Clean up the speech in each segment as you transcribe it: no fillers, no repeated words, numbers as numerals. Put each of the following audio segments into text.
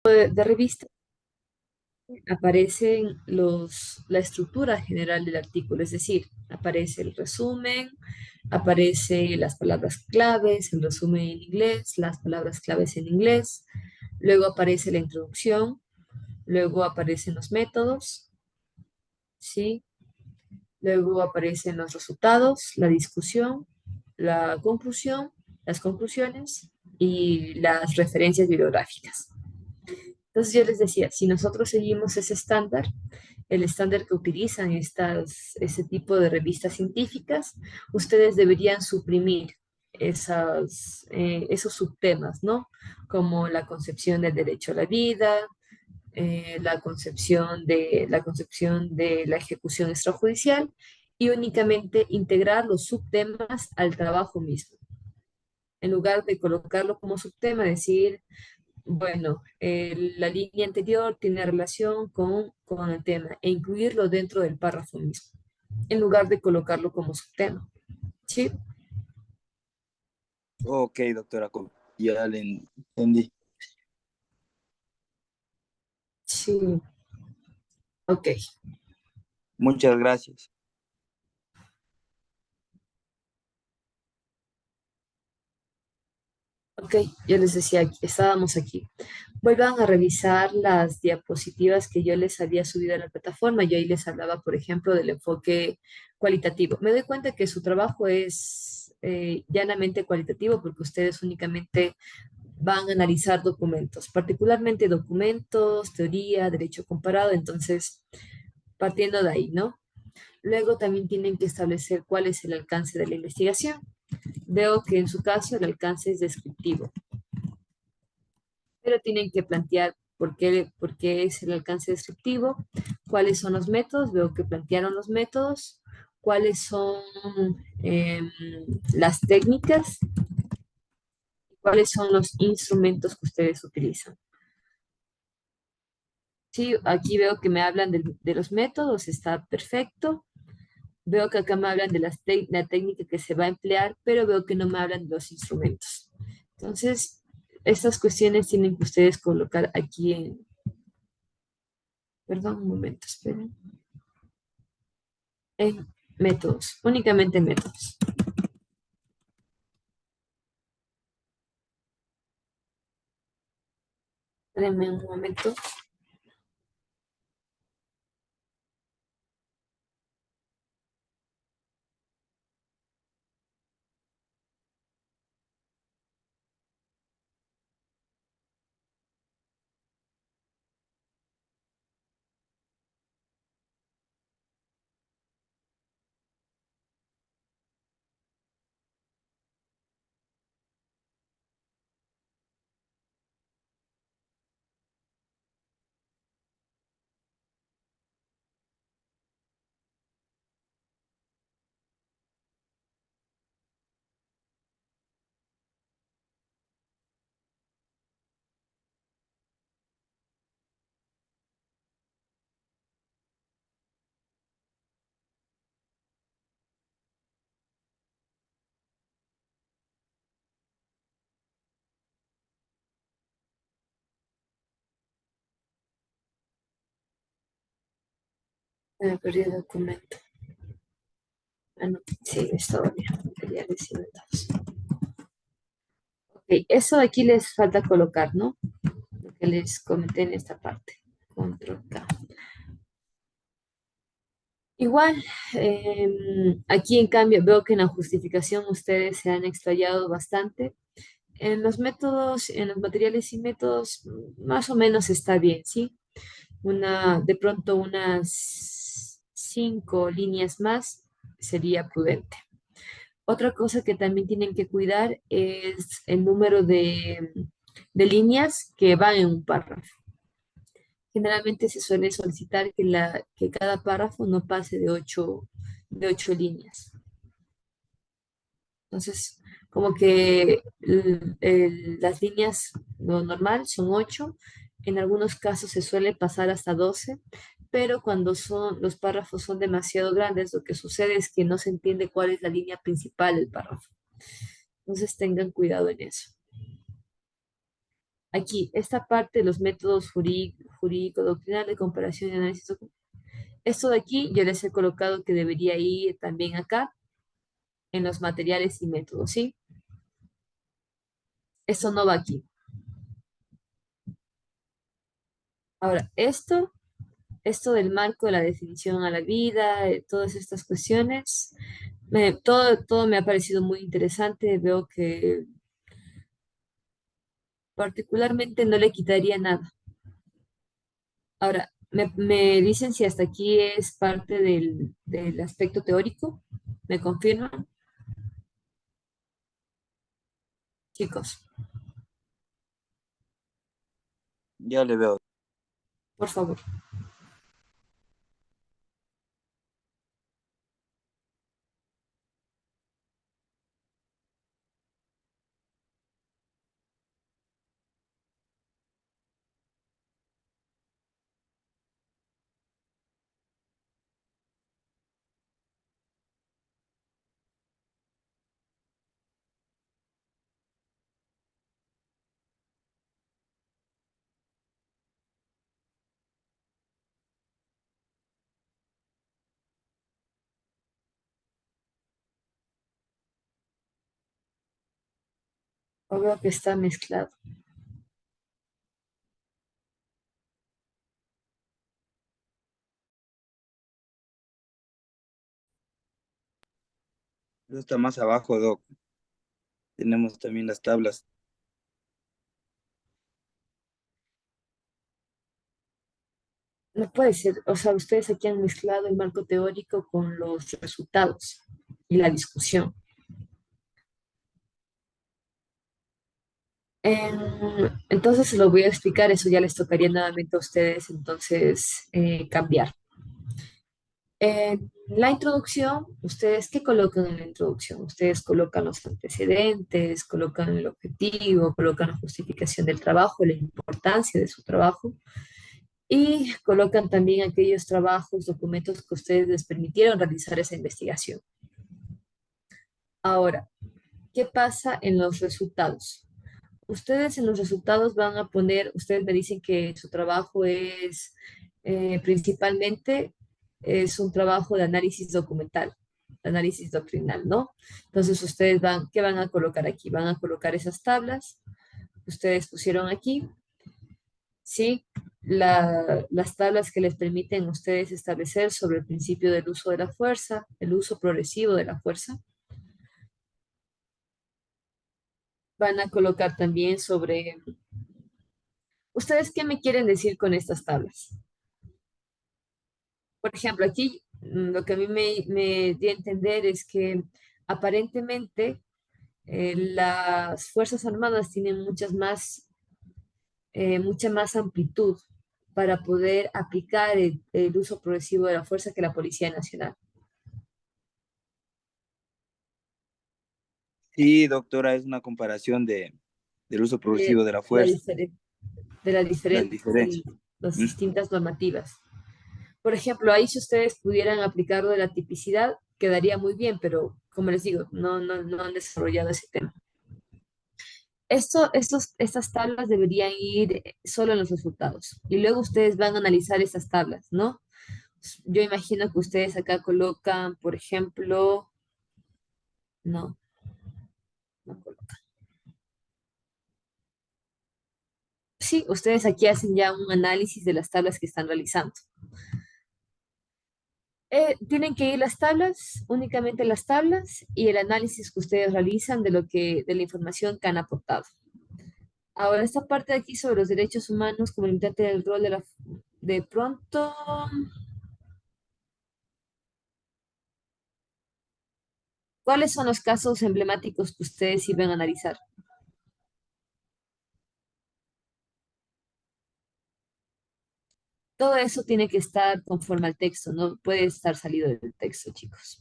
De revista aparecen la estructura general del artículo, es decir, aparece el resumen, aparece las palabras claves, el resumen en inglés, las palabras claves en inglés, luego aparece la introducción, luego aparecen los métodos, ¿sí? Luego aparecen los resultados, la discusión, la conclusión, las conclusiones y las referencias bibliográficas. Entonces yo les decía, si nosotros seguimos ese estándar, el estándar que utilizan ese tipo de revistas científicas, ustedes deberían suprimir esos subtemas, ¿no? Como la concepción del derecho a la vida, la concepción de la ejecución extrajudicial y únicamente integrar los subtemas al trabajo mismo. En lugar de colocarlo como subtema, decir, bueno, la línea anterior tiene relación con el tema e incluirlo dentro del párrafo mismo, en lugar de colocarlo como subtema. ¿Sí? Ok, doctora, ya le entendí. Sí, ok. Muchas gracias. Ok, yo les decía, estábamos aquí. Vuelvan a revisar las diapositivas que yo les había subido a la plataforma. Yo ahí les hablaba, por ejemplo, del enfoque cualitativo. Me doy cuenta que su trabajo es llanamente cualitativo porque ustedes únicamente van a analizar documentos, particularmente documentos, teoría, derecho comparado. Entonces, partiendo de ahí, ¿no? Luego también tienen que establecer cuál es el alcance de la investigación. Veo que en su caso el alcance es descriptivo, pero tienen que plantear por qué es el alcance descriptivo, cuáles son los métodos, veo que plantearon los métodos, cuáles son em, las técnicas, cuáles son los instrumentos que ustedes utilizan. Sí, aquí veo que me hablan de los métodos, está perfecto. Veo que acá me hablan de la técnica que se va a emplear, pero veo que no me hablan de los instrumentos. Entonces, estas cuestiones tienen que ustedes colocar aquí perdón, un momento, esperen, en métodos, únicamente en métodos. Espérenme un momento. Me perdí el documento. Ah, no, sí, estaba bien. Materiales inventados. Ok, eso aquí les falta colocar, ¿no? Lo que les comenté en esta parte. Control K. Igual, aquí en cambio veo que en la justificación ustedes se han explayado bastante. En los métodos, en los materiales y métodos, más o menos está bien, ¿sí? De pronto unas 5 líneas más sería prudente. Otra cosa que también tienen que cuidar es el número de líneas que van en un párrafo. Generalmente se suele solicitar que cada párrafo no pase de ocho líneas. Entonces, como que las líneas, lo normal son 8, en algunos casos se suele pasar hasta 12, pero cuando los párrafos son demasiado grandes, lo que sucede es que no se entiende cuál es la línea principal del párrafo. Entonces tengan cuidado en eso. Aquí, esta parte, los métodos jurídico-doctrinal de comparación y análisis. Esto de aquí yo les he colocado que debería ir también acá en los materiales y métodos, ¿sí? Esto no va aquí. Ahora, esto del marco de la definición a la vida, todas estas cuestiones, todo me ha parecido muy interesante. Veo que particularmente no le quitaría nada. Ahora, me dicen si hasta aquí es parte del aspecto teórico. ¿Me confirman, chicos? Ya le veo. Por favor. O veo que está mezclado. Eso está más abajo, Doc. Tenemos también las tablas. No puede ser. O sea, ustedes aquí han mezclado el marco teórico con los resultados y la discusión. Entonces se lo voy a explicar, eso ya les tocaría nuevamente a ustedes, entonces cambiar. En la introducción, ¿ustedes qué colocan en la introducción? Ustedes colocan los antecedentes, colocan el objetivo, colocan la justificación del trabajo, la importancia de su trabajo y colocan también aquellos trabajos, documentos que ustedes les permitieron realizar esa investigación. Ahora, ¿qué pasa en los resultados? Ustedes en los resultados van a poner, ustedes me dicen que su trabajo es principalmente es un trabajo de análisis documental, de análisis doctrinal, ¿no? Entonces ustedes ¿qué van a colocar aquí? Van a colocar esas tablas que ustedes pusieron aquí, ¿sí? Las tablas que les permiten a ustedes establecer sobre el principio del uso de la fuerza, el uso progresivo de la fuerza. Van a colocar también sobre, ¿ustedes qué me quieren decir con estas tablas? Por ejemplo, aquí lo que a mí me dio a entender es que aparentemente las Fuerzas Armadas tienen mucha más amplitud para poder aplicar el uso progresivo de la fuerza que la Policía Nacional. Sí, doctora, es una comparación del uso progresivo de la De, la fuerza, diferen- de las las diferentes, diferencias. las ¿Mm? distintas normativas. Por ejemplo, ahí si ustedes pudieran aplicar lo de la tipicidad, quedaría muy bien, pero como les digo, no han desarrollado ese tema. Estas tablas deberían ir solo en los resultados y luego ustedes van a analizar esas tablas, ¿no? Yo imagino que ustedes acá colocan, por ejemplo, no, no colocan. Sí, ustedes aquí hacen ya un análisis de las tablas que están realizando. Tienen que ir las tablas, únicamente las tablas y el análisis que ustedes realizan de la información que han aportado. Ahora, esta parte de aquí sobre los derechos humanos como limitante del rol de pronto, ¿cuáles son los casos emblemáticos que ustedes iban a analizar? Todo eso tiene que estar conforme al texto, no puede estar salido del texto, chicos.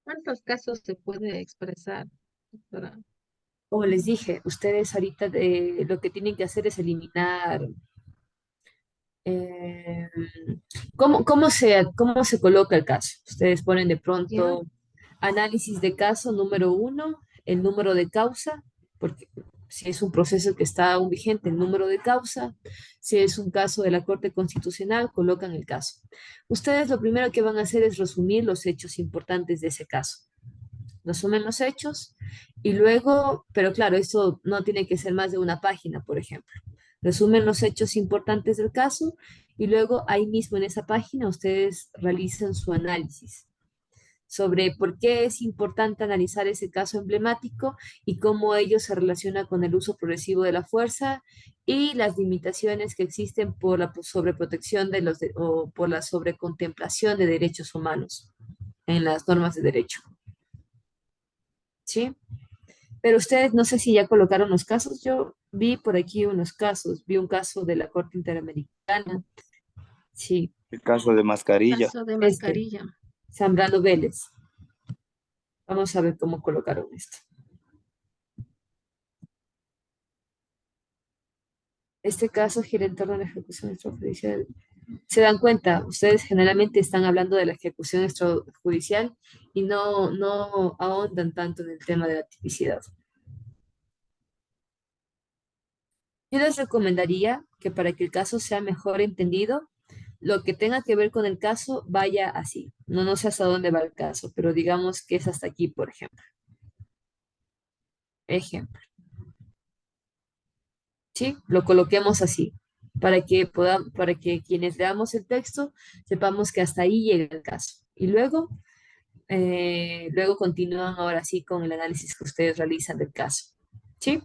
¿Cuántos casos se puede expresar, doctora? Como les dije, ustedes ahorita lo que tienen que hacer es eliminar eh, cómo se coloca el caso. Ustedes ponen de Ya, pronto análisis de caso número 1, el número de causa, porque si es un proceso que está aún vigente, el número de causa. Si es un caso de la Corte Constitucional, colocan el caso. Ustedes lo primero que van a hacer es resumir los hechos importantes de ese caso. Resumen los hechos y luego, pero claro, esto no tiene que ser más de una página, por ejemplo. Resumen los hechos importantes del caso y luego ahí mismo en esa página ustedes realizan su análisis sobre por qué es importante analizar ese caso emblemático y cómo ello se relaciona con el uso progresivo de la fuerza y las limitaciones que existen por la sobreprotección o por la sobrecontemplación de derechos humanos en las normas de derecho. ¿Sí? Pero ustedes no sé si ya colocaron los casos. Yo vi por aquí unos casos. Vi un caso de la Corte Interamericana. Sí, El caso de mascarilla. Caso de este, mascarilla. Zambrano Vélez. Vamos a ver cómo colocaron esto. Este caso gira en torno a la ejecución extrajudicial. ¿Se dan cuenta? Ustedes generalmente están hablando de la ejecución extrajudicial y no ahondan tanto en el tema de la tipicidad. Yo les recomendaría que para que el caso sea mejor entendido, lo que tenga que ver con el caso vaya así. No sé hasta dónde va el caso, pero digamos que es hasta aquí, por ejemplo. Ejemplo, ¿sí? Lo coloquemos así, para que quienes leamos el texto sepamos que hasta ahí llega el caso. Y luego continúan ahora sí con el análisis que ustedes realizan del caso. ¿Sí?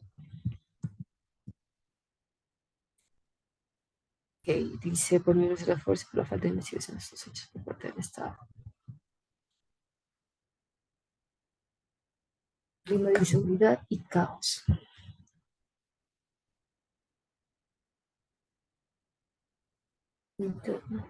Ok, dice por menos de la fuerza por la falta de investigación de estos hechos por parte del Estado. Clima de inseguridad y caos. Interno.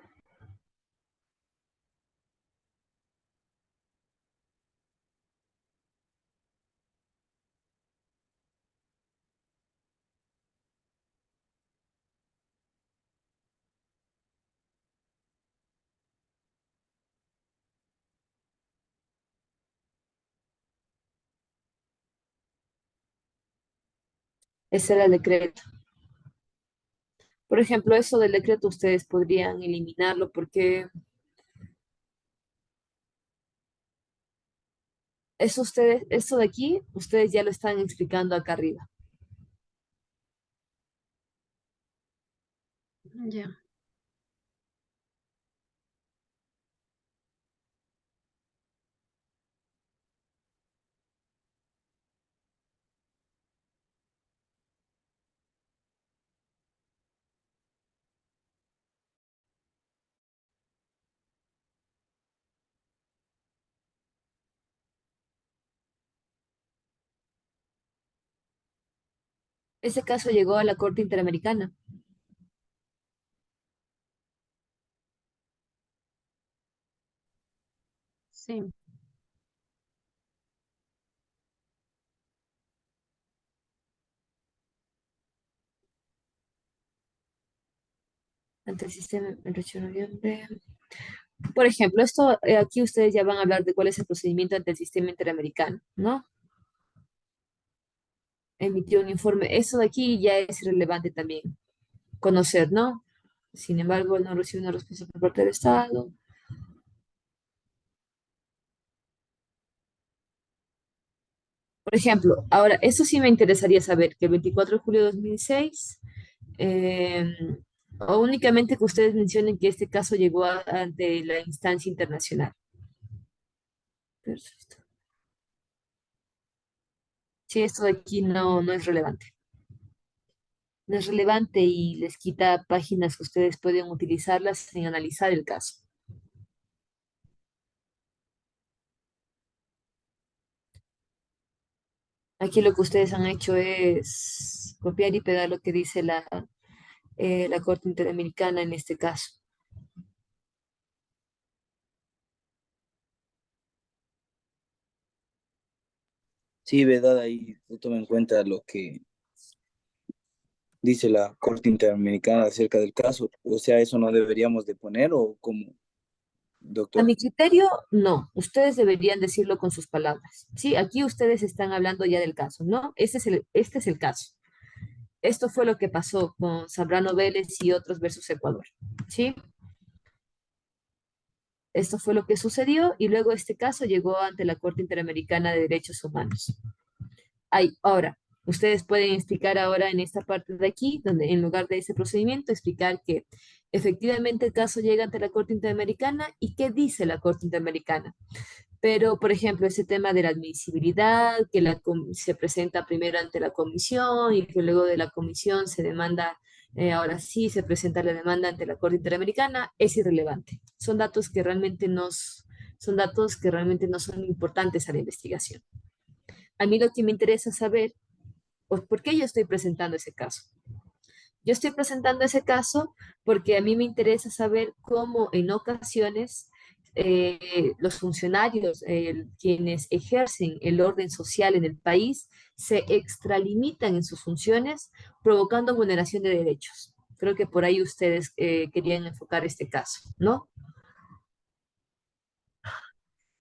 Ese era el decreto. Por ejemplo, eso del decreto ustedes podrían eliminarlo porque eso de aquí, ustedes ya lo están explicando acá arriba. Ya. Ese caso llegó a la Corte Interamericana Sí. ante el sistema el 8 de noviembre. Por ejemplo, esto aquí ustedes ya van a hablar de cuál es el procedimiento ante el sistema interamericano, ¿no? Emitió un informe. Eso de aquí ya es relevante también conocer, ¿no? Sin embargo, él no recibe una respuesta por parte del Estado. Por ejemplo, ahora, esto sí me interesaría saber, que el 24 de julio de 2006, eh, o únicamente que ustedes mencionen que este caso llegó ante la instancia internacional. Perfecto. Sí, esto de aquí no es relevante. No es relevante y les quita páginas que ustedes pueden utilizarlas sin analizar el caso. Aquí lo que ustedes han hecho es copiar y pegar lo que dice la Corte Interamericana en este caso. Sí, verdad, ahí se toma en cuenta lo que dice la Corte Interamericana acerca del caso. O sea, eso no deberíamos de poner o como A doctor. mi criterio, no. Ustedes deberían decirlo con sus palabras. Sí, aquí ustedes están hablando ya del caso, ¿no? Este es el caso. Esto fue lo que pasó con Zambrano Vélez y otros versus Ecuador. ¿Sí? Esto fue lo que sucedió y luego este caso llegó ante la Corte Interamericana de Derechos Humanos. Ahora, ustedes pueden explicar ahora en esta parte de aquí, donde en lugar de ese procedimiento, explicar que efectivamente el caso llega ante la Corte Interamericana y qué dice la Corte Interamericana. Pero, por ejemplo, ese tema de la admisibilidad, que se presenta primero ante la comisión y que luego de la comisión se demanda, ahora sí se presenta la demanda ante la Corte Interamericana, es irrelevante. Son datos que realmente no son importantes a la investigación. A mí lo que me interesa saber, ¿por qué yo estoy presentando ese caso? Yo estoy presentando ese caso porque a mí me interesa saber cómo en ocasiones los funcionarios, quienes ejercen el orden social en el país, se extralimitan en sus funciones, provocando vulneración de derechos. Creo que por ahí ustedes querían enfocar este caso, ¿no?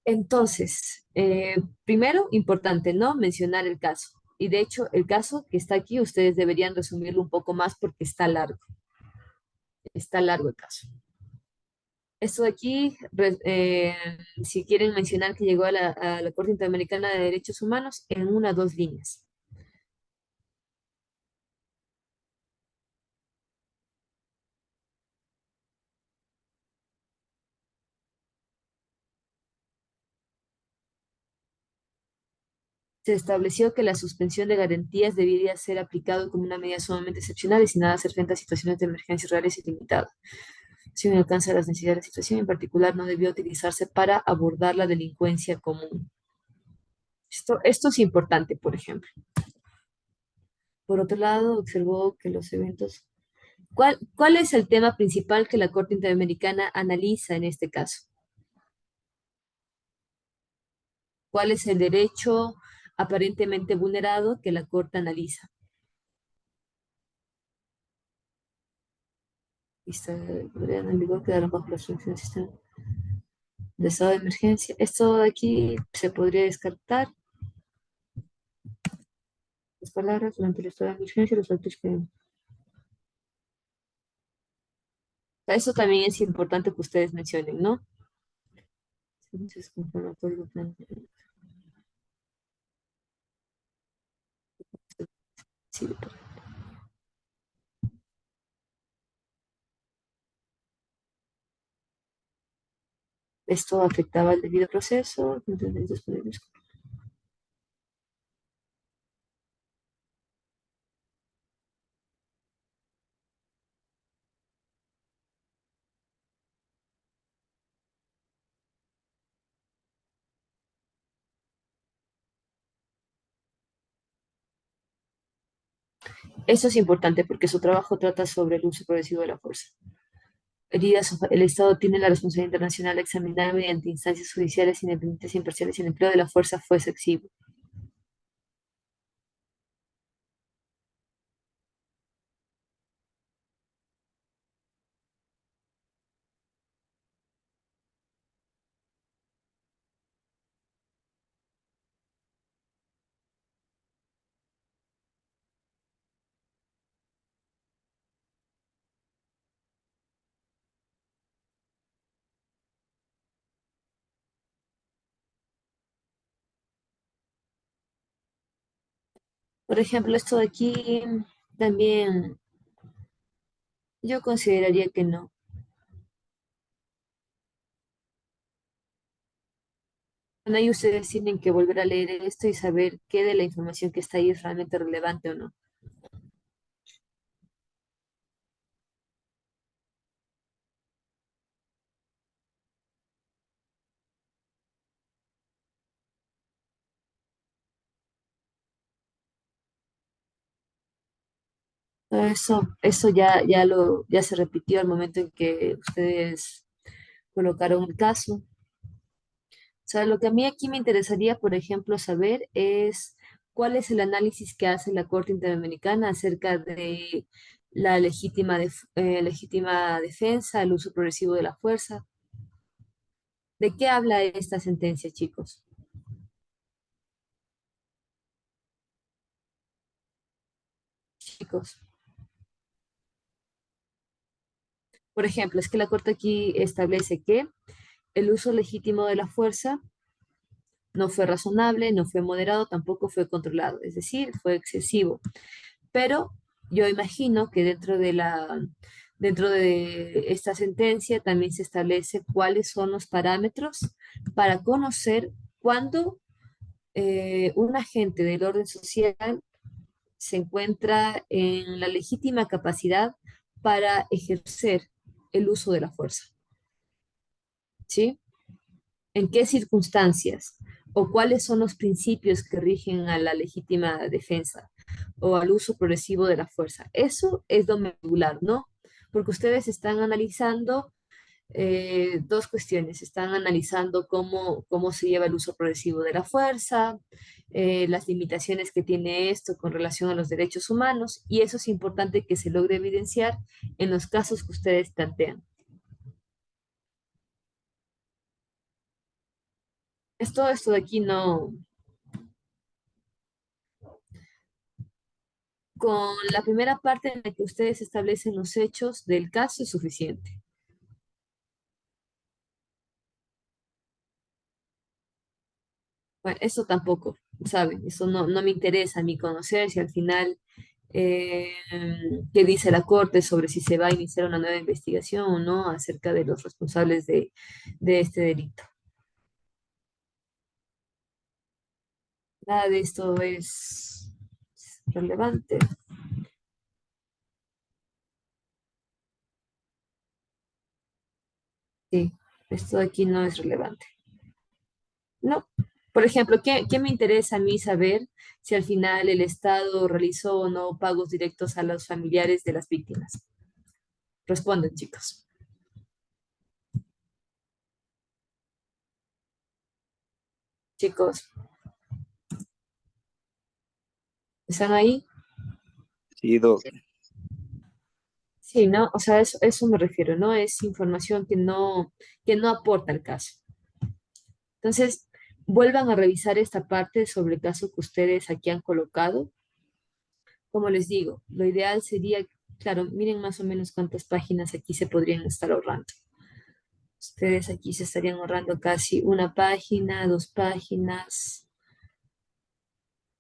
Entonces, primero, importante, ¿no? Mencionar el caso. Y de hecho, el caso que está aquí, ustedes deberían resumirlo un poco más porque está largo el caso. Esto de aquí, si quieren mencionar que llegó a la Corte Interamericana de Derechos Humanos en una o dos líneas. Se estableció que la suspensión de garantías debía ser aplicado como una medida sumamente excepcional y sin nada hacer frente a situaciones de emergencias reales y limitadas. Si no alcanza las necesidades de la situación, en particular, no debió utilizarse para abordar la delincuencia común. Esto es importante, por ejemplo. Por otro lado, observó que los eventos... ¿Cuál es el tema principal que la Corte Interamericana analiza en este caso? ¿Cuál es el derecho aparentemente vulnerado que la Corte analiza? Podrían en vigor quedaron bajo la restricción del sistema de estado de emergencia. Esto de aquí se podría descartar. Las palabras durante el estado de emergencia, los actos que... Eso también es importante que ustedes mencionen, ¿no? Entonces, conforme al Código Penal, sí, esto afectaba el debido proceso. Eso es importante porque su trabajo trata sobre el uso progresivo de la fuerza. El Estado tiene la responsabilidad internacional de examinar mediante instancias judiciales independientes e imparciales si el empleo de la fuerza fue excesivo. Por ejemplo, esto de aquí también yo consideraría que no. Bueno, ahí ustedes tienen que volver a leer esto y saber qué de la información que está ahí es realmente relevante o no. Eso ya se repitió al momento en que ustedes colocaron el caso. O sea, lo que a mí aquí me interesaría, por ejemplo, saber es cuál es el análisis que hace la Corte Interamericana acerca de la legítima defensa, el uso progresivo de la fuerza. ¿De qué habla esta sentencia, chicos? Chicos, por ejemplo, es que la Corte aquí establece que el uso legítimo de la fuerza no fue razonable, no fue moderado, tampoco fue controlado, es decir, fue excesivo. Pero yo imagino que dentro de esta sentencia también se establece cuáles son los parámetros para conocer cuándo un agente del orden social se encuentra en la legítima capacidad para ejercer el uso de la fuerza, ¿sí? ¿En qué circunstancias? ¿O cuáles son los principios que rigen a la legítima defensa o al uso progresivo de la fuerza? Eso es lo medular, ¿no? Porque ustedes están analizando dos cuestiones. Están analizando cómo se lleva el uso progresivo de la fuerza, las limitaciones que tiene esto con relación a los derechos humanos, y eso es importante que se logre evidenciar en los casos que ustedes plantean. Esto de aquí no, con la primera parte en la que ustedes establecen los hechos del caso es suficiente. Bueno, eso tampoco, ¿saben? Eso no me interesa a mí conocer si al final eh, qué dice la Corte sobre si se va a iniciar una nueva investigación o no acerca de los responsables de este delito. Nada de esto es relevante. Sí, esto de aquí no es relevante. No. Por ejemplo, ¿qué me interesa a mí saber si al final el Estado realizó o no pagos directos a los familiares de las víctimas? Responden, chicos. Chicos, ¿están ahí? Sí, Doc. Sí, ¿no? O sea, eso me refiero, ¿no? Es información que no aporta al caso. Entonces, vuelvan a revisar esta parte sobre el caso que ustedes aquí han colocado. Como les digo, lo ideal sería, claro, miren más o menos cuántas páginas aquí se podrían estar ahorrando. Ustedes aquí se estarían ahorrando casi una página, dos páginas,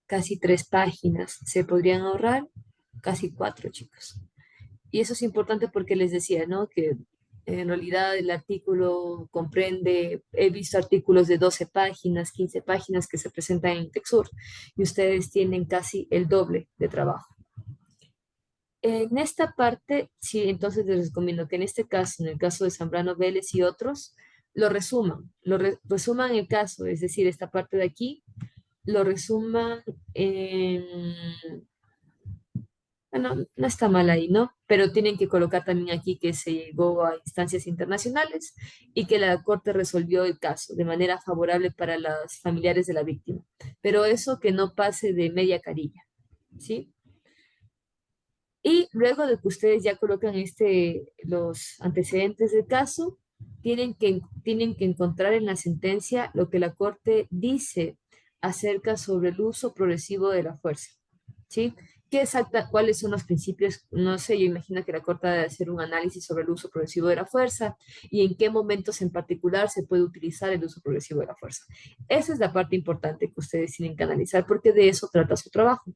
casi tres páginas. Se podrían ahorrar casi cuatro, chicos. Y eso es importante porque les decía, ¿no? Que en realidad el artículo comprende, he visto artículos de 12 páginas, 15 páginas que se presentan en Texur y ustedes tienen casi el doble de trabajo. En esta parte, sí, entonces les recomiendo que en este caso, en el caso de Zambrano Vélez y otros, resuman el caso, es decir, esta parte de aquí, lo resuman en bueno, no está mal ahí, ¿no? Pero tienen que colocar también aquí que se llegó a instancias internacionales y que la Corte resolvió el caso de manera favorable para los familiares de la víctima. Pero eso que no pase de media carilla, ¿sí? Y luego de que ustedes ya colocan los antecedentes del caso, tienen que encontrar en la sentencia lo que la Corte dice acerca sobre el uso progresivo de la fuerza, ¿sí? ¿Cuáles son los principios? No sé, yo imagino que la Corte debe hacer un análisis sobre el uso progresivo de la fuerza y en qué momentos en particular se puede utilizar el uso progresivo de la fuerza. Esa es la parte importante que ustedes tienen que analizar porque de eso trata su trabajo.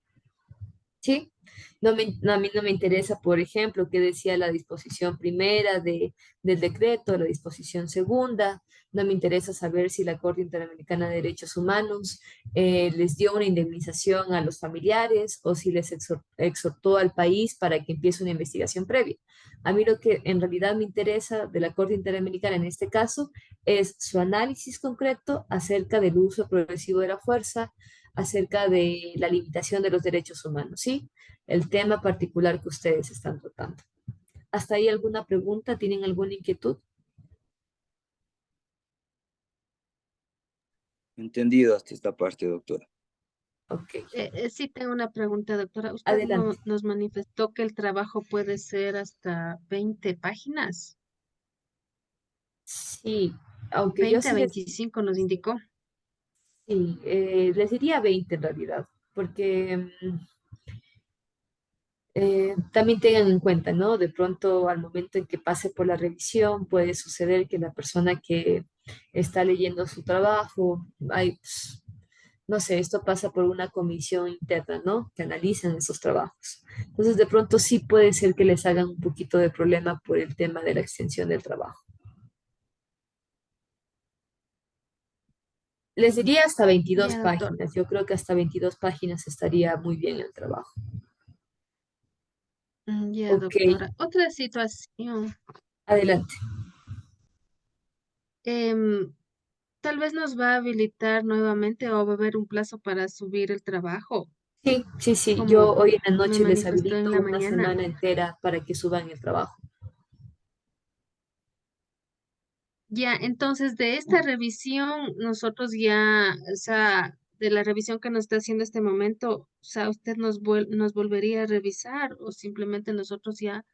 ¿Sí? No, a mí no me interesa, por ejemplo, qué decía la disposición primera del decreto, la disposición segunda. No me interesa saber si la Corte Interamericana de Derechos Humanos les dio una indemnización a los familiares o si les exhortó al país para que empiece una investigación previa. A mí lo que en realidad me interesa de la Corte Interamericana en este caso es su análisis concreto acerca del uso progresivo de la fuerza, acerca de la limitación de los derechos humanos, ¿sí? El tema particular que ustedes están tratando. ¿Hasta ahí alguna pregunta? ¿Tienen alguna inquietud? Entendido hasta esta parte, doctora. Ok, Sí, tengo una pregunta, doctora. Usted adelante. nos manifestó que el trabajo puede ser hasta 20 páginas. Sí, Aunque yo 20 a sí les, 25 nos indicó. sí, les diría 20 en realidad, porque también tengan en cuenta, ¿no? De pronto, al momento en que pase por la revisión, puede suceder que la persona que está leyendo su trabajo, no sé, esto pasa por una comisión interna, ¿no? Que analizan esos trabajos. Entonces, de pronto sí puede ser que les hagan un poquito de problema por el tema de la extensión del trabajo. Les diría hasta 22 Ya, doctor. páginas. Yo creo que hasta 22 páginas estaría muy bien el trabajo. Ya, Ok, doctora. Otra situación. adelante. em, Tal vez nos va a habilitar nuevamente o va a haber un plazo para subir el trabajo, Sí, sí, sí. Yo como hoy en la me noche les manifestó en habilito la una mañana. semana entera para que suban el trabajo. Ya, entonces de esta revisión, nosotros ya, o sea, de la revisión que nos está haciendo este momento, o sea, usted nos volvería a revisar o simplemente nosotros ya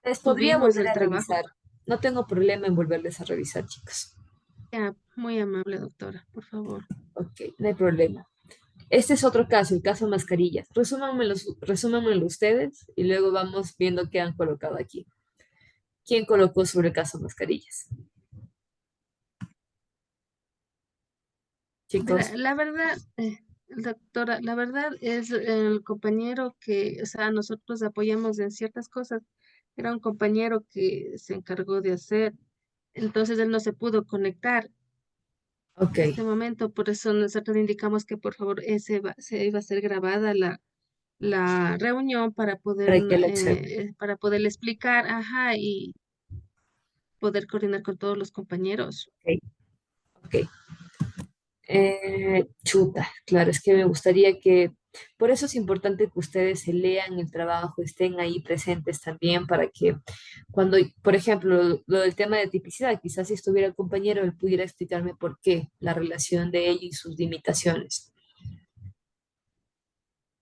Les podría subimos volver el a trabajo. revisar. No tengo problema en volverles a revisar, chicos. Ya, muy amable, doctora, por favor. Ok, no hay problema. Este es otro caso, el caso mascarillas. Resúmanmelo ustedes y luego vamos viendo qué han colocado aquí. ¿Quién colocó sobre el caso mascarillas? Chicos, La verdad, doctora, la verdad es el compañero que, o sea, nosotros apoyamos en ciertas cosas. Era un compañero que se encargó de hacer, entonces él no se pudo conectar ok, en este momento, por eso nosotros indicamos que por favor se iba a ser grabada la reunión para que lo observe. para poderle explicar, ajá, y poder coordinar con todos los compañeros. Ok, ok. Chuta, claro, es que me gustaría que, por eso es importante que ustedes se lean el trabajo, estén ahí presentes también para que cuando, por ejemplo, lo del tema de tipicidad, quizás si estuviera el compañero, él pudiera explicarme por qué, la relación de ello y sus limitaciones.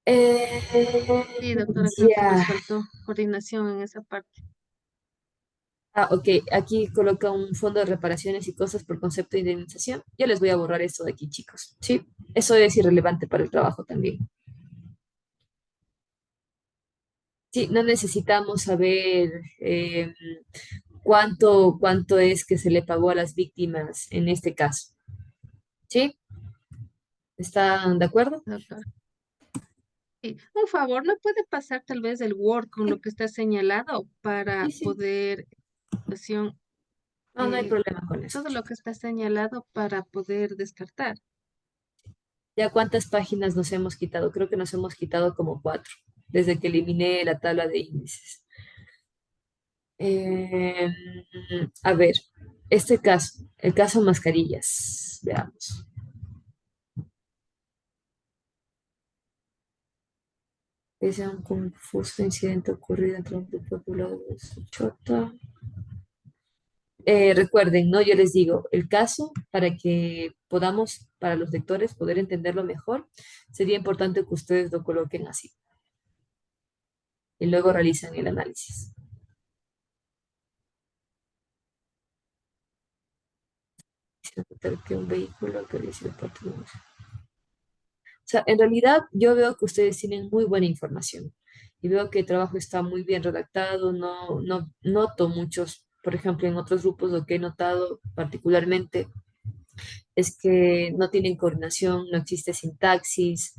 Sí, doctora, creo que Ya. nos faltó coordinación en esa parte. Ah, ok, aquí coloca un fondo de reparaciones y cosas por concepto de indemnización. Yo les voy a borrar esto de aquí, chicos. Sí, eso es irrelevante para el trabajo también. Sí, no necesitamos saber cuánto es que se le pagó a las víctimas en este caso. ¿Sí? ¿Están de acuerdo? Doctora. Sí, un favor, ¿no puede pasar tal vez el Word con lo Sí, que está señalado sí, para sí. poder, situación, No, no hay eh, problema con eso, todo lo que chicos. está señalado para poder descartar? ¿Ya cuántas páginas nos hemos quitado? Creo que nos hemos quitado como 4, desde que eliminé la tabla de índices. Eh, a ver, este caso, el caso mascarillas, veamos. Es un confuso incidente ocurrido entre un grupo poblado de Sochota. Recuerden, ¿no? Yo les digo, el caso, para que podamos, para los lectores, poder entenderlo mejor, sería importante que ustedes lo coloquen así y luego realizan el análisis. Quisiera notar que un vehículo que dice parte de un- O sea, en realidad yo veo que ustedes tienen muy buena información y veo que el trabajo está muy bien redactado, no noto muchos, por ejemplo, en otros grupos lo que he notado particularmente es que no tienen coordinación, no existe sintaxis,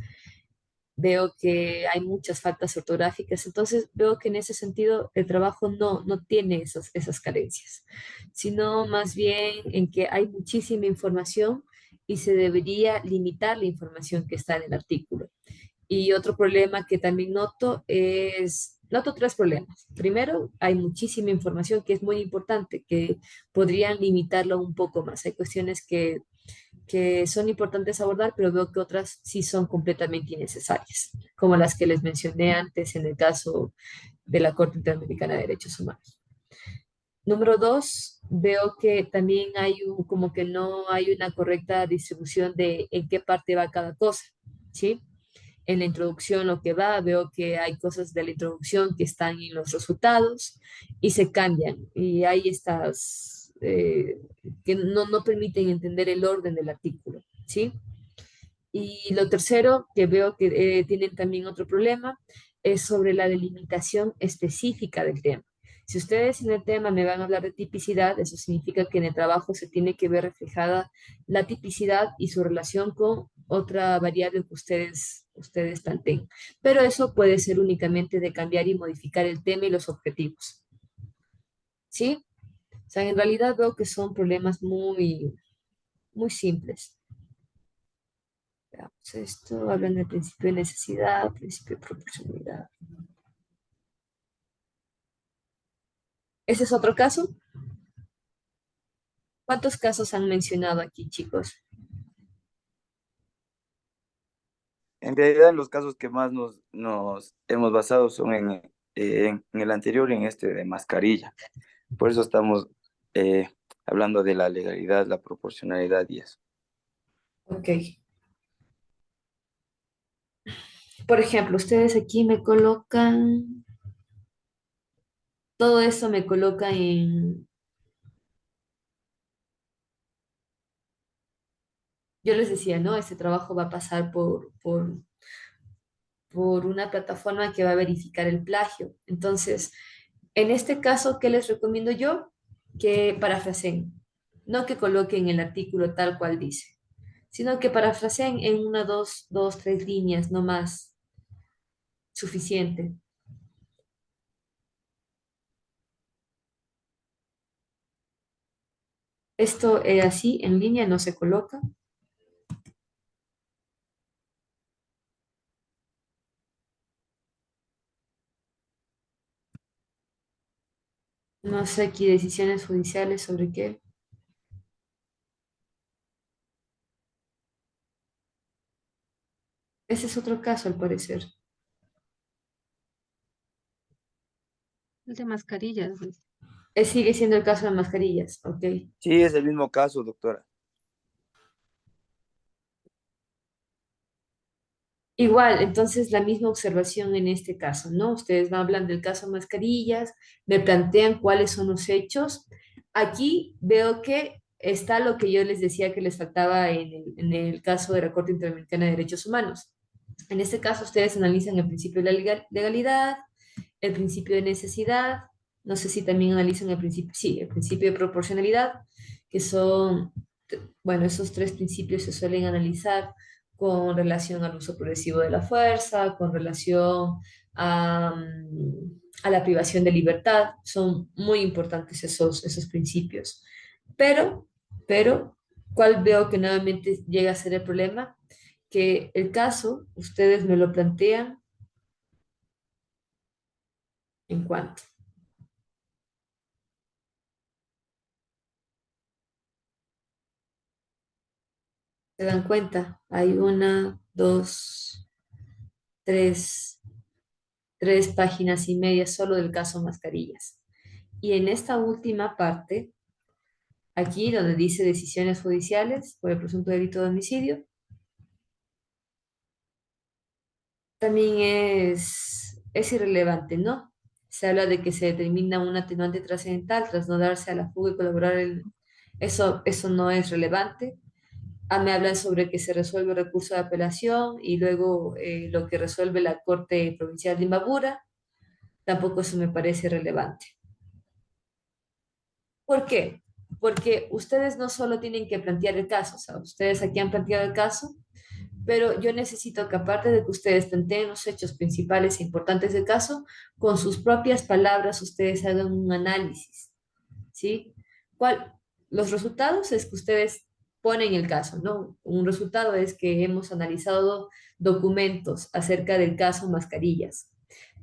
veo que hay muchas faltas ortográficas, entonces veo que en ese sentido el trabajo no tiene esas carencias, sino más bien en que hay muchísima información y se debería limitar la información que está en el artículo. Y otro problema que también noto tres problemas. Primero, hay muchísima información que es muy importante, que podrían limitarlo un poco más. Hay cuestiones que son importantes abordar, pero veo que otras sí son completamente innecesarias, como las que les mencioné antes en el caso de la Corte Interamericana de Derechos Humanos. Número dos, veo que también como que no hay una correcta distribución de en qué parte va cada cosa, ¿sí? En la introducción lo que va, veo que hay cosas de la introducción que están en los resultados y se cambian. Y hay que no permiten entender el orden del artículo, ¿sí? Y lo tercero, que veo que tienen también otro problema, es sobre la delimitación específica del tema. Si ustedes en el tema me van a hablar de tipicidad, eso significa que en el trabajo se tiene que ver reflejada la tipicidad y su relación con otra variable que ustedes planteen. Pero eso puede ser únicamente de cambiar y modificar el tema y los objetivos. ¿Sí? O sea, en realidad veo que son problemas muy simples. Veamos esto, hablan del principio de necesidad, principio de proporcionalidad. ¿Ese es otro caso? ¿Cuántos casos han mencionado aquí, chicos? En realidad, los casos que más nos hemos basado son en el anterior y en este de mascarilla. Por eso estamos eh, hablando de la legalidad, la proporcionalidad y eso. Ok. Por ejemplo, ustedes aquí me colocan, todo eso me coloca yo les decía, ¿no? Este trabajo va a pasar por una plataforma que va a verificar el plagio. Entonces, en este caso, ¿qué les recomiendo yo? Que parafraseen, no que coloquen el artículo tal cual dice, sino que parafraseen en una, dos, tres líneas, no más, suficiente. Esto así en línea no se coloca. No sé aquí decisiones judiciales sobre qué. Ese es otro caso, al parecer. El de mascarillas. Sigue siendo el caso de mascarillas, ok. Sí, es el mismo caso, doctora. Igual, entonces la misma observación en este caso, ¿no? Ustedes me hablan del caso mascarillas, me plantean cuáles son los hechos. Aquí veo que está lo que yo les decía que les faltaba en el caso de la Corte Interamericana de Derechos Humanos. En este caso, ustedes analizan el principio de la legalidad, el principio de necesidad, no sé si también analizan el principio, sí, el principio de proporcionalidad, que son, bueno, esos tres principios se suelen analizar con relación al uso progresivo de la fuerza, con relación a la privación de libertad, son muy importantes esos principios. Pero, pero, ¿cuál veo que nuevamente llega a ser el problema? Que el caso, ustedes me lo plantean en cuanto. ¿Se dan cuenta? Hay una, dos, tres, 3 páginas y media solo del caso mascarillas. Y en esta última parte, aquí donde dice decisiones judiciales por el presunto delito de homicidio, también es irrelevante, ¿no? Se habla de que se determina un atenuante trascendental tras no darse a la fuga y colaborar eso no es relevante. Me hablan sobre que se resuelve el recurso de apelación y luego lo que resuelve la Corte Provincial de Imbabura, tampoco eso me parece relevante. ¿Por qué? Porque ustedes no solo tienen que plantear el caso, o sea, ustedes aquí han planteado el caso, pero yo necesito que aparte de que ustedes planteen los hechos principales e importantes del caso, con sus propias palabras ustedes hagan un análisis, ¿sí? ¿Cuál? Los resultados es que ustedes ponen el caso, ¿no? Un resultado es que hemos analizado documentos acerca del caso mascarillas,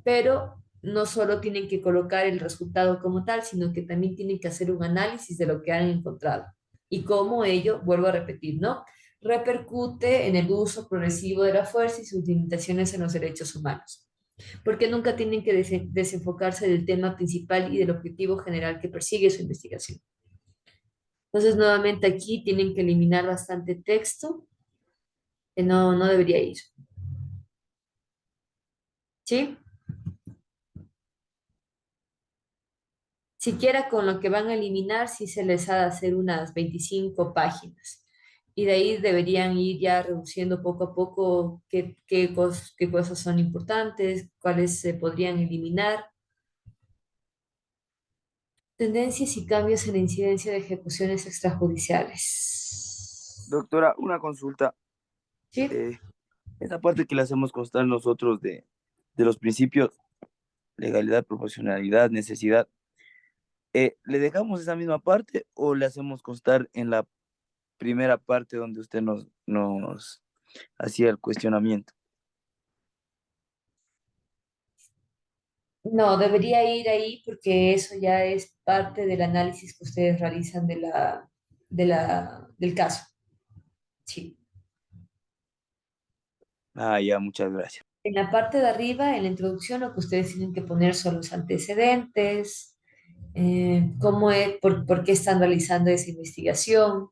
pero no solo tienen que colocar el resultado como tal, sino que también tienen que hacer un análisis de lo que han encontrado y cómo ello, vuelvo a repetir, ¿no? Repercute en el uso progresivo de la fuerza y sus limitaciones en los derechos humanos, porque nunca tienen que desenfocarse del tema principal y del objetivo general que persigue su investigación. Entonces, nuevamente aquí tienen que eliminar bastante texto que no debería ir. ¿Sí? Siquiera con lo que van a eliminar, sí se les ha de hacer unas 25 páginas. Y de ahí deberían ir ya reduciendo poco a poco qué cosas son importantes, cuáles se podrían eliminar. Tendencias y cambios en la incidencia de ejecuciones extrajudiciales. Doctora, una consulta. ¿Sí? eh, Esa parte que le hacemos constar nosotros de los principios, legalidad, proporcionalidad, necesidad, ¿le dejamos esa misma parte o le hacemos constar en la primera parte donde usted nos hacía el cuestionamiento? No, debería ir ahí porque eso ya es parte del análisis que ustedes realizan del caso. Sí. Ah, ya, muchas gracias. En la parte de arriba, en la introducción, lo que ustedes tienen que poner son los antecedentes, por qué están realizando esa investigación,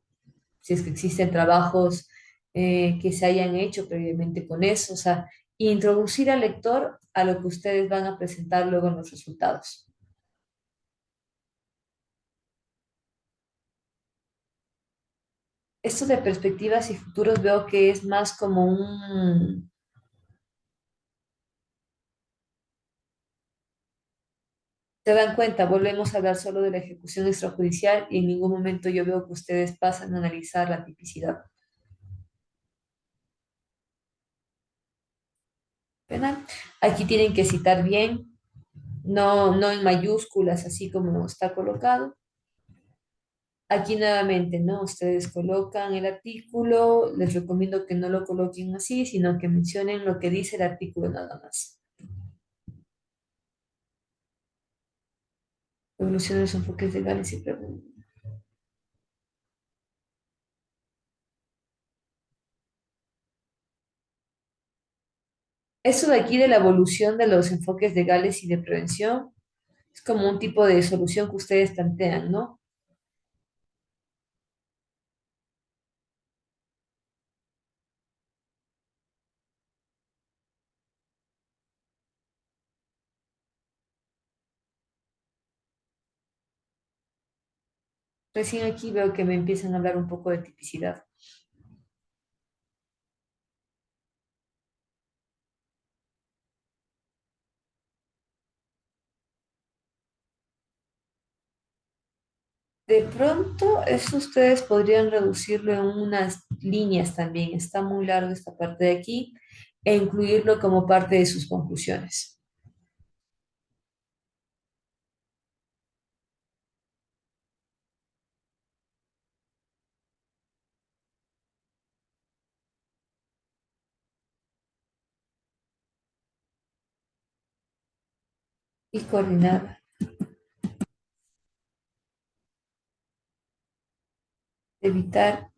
si es que existen trabajos que se hayan hecho previamente con eso, o sea, introducir al lector a lo que ustedes van a presentar luego en los resultados. Esto de perspectivas y futuros veo que es más como se dan cuenta, volvemos a hablar solo de la ejecución extrajudicial y en ningún momento yo veo que ustedes pasan a analizar la tipicidad penal. Aquí tienen que citar bien, no en mayúsculas, así como está colocado. Aquí nuevamente, ¿no? Ustedes colocan el artículo, les recomiendo que no lo coloquen así, sino que mencionen lo que dice el artículo nada más. Evolución de los enfoques legales y preguntas. Eso de aquí de la evolución de los enfoques legales y de prevención es como un tipo de solución que ustedes plantean, ¿no? Recién aquí veo que me empiezan a hablar un poco de tipicidad. De pronto, eso ustedes podrían reducirlo en unas líneas también. Está muy largo esta parte de aquí e incluirlo como parte de sus conclusiones. Y coordinada. Evitar